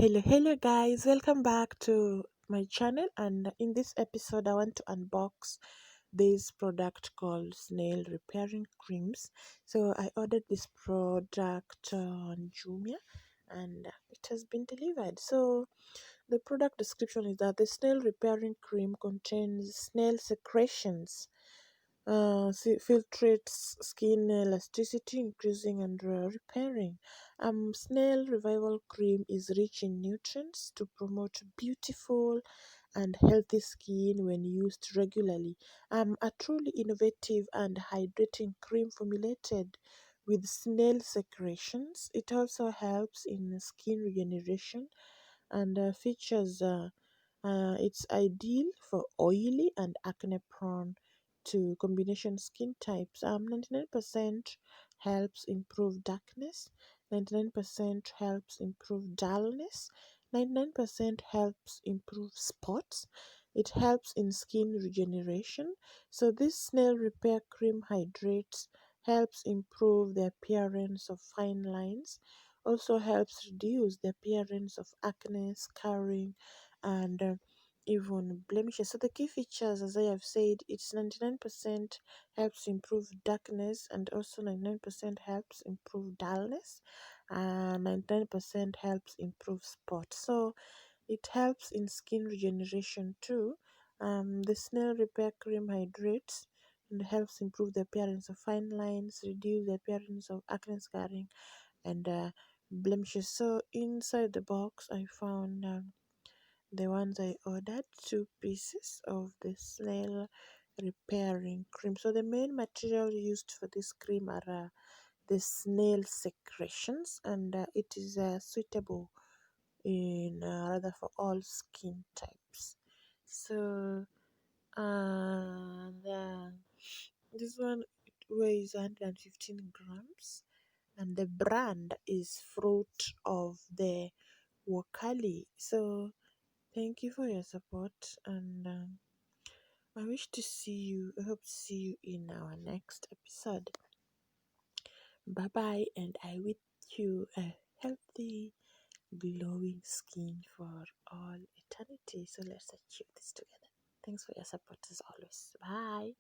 Hello guys, welcome back to my channel. And in this episode I want to unbox this product called Snail Repairing Creams. So I ordered this product on Jumia, and it has been delivered. So the product description is that the Snail Repairing Cream contains snail secretions, filtrates skin elasticity, increasing and repairing. Snail Revival Cream is rich in nutrients to promote beautiful and healthy skin when used regularly. A truly innovative and hydrating cream formulated with snail secretions. It also helps in skin regeneration and features it's ideal for oily and acne prone to combination skin types. 99% helps improve darkness, 99% helps improve dullness, 99% helps improve spots. It helps in skin regeneration. So this snail repair cream hydrates, helps improve the appearance of fine lines, also helps reduce the appearance of acne, scarring, and even blemishes. So the key features, as I have said, it's 99% helps improve darkness, and also 99% helps improve dullness, and 99% helps improve spots. So it helps in skin regeneration too. The snail repair cream hydrates and helps improve the appearance of fine lines, reduce the appearance of acne, scarring, and blemishes. So inside the box I found the ones I ordered, two pieces of the snail repairing cream. So the main material used for this cream are the snail secretions, and it is suitable in rather for all skin types. So this one weighs 115 grams, and the brand is Fruit of the Ukweli. So thank you for your support, and I wish to see you. I hope to see you in our next episode. Bye bye, and I wish you a healthy, glowing skin for all eternity. So let's achieve this together. Thanks for your support as always. Bye.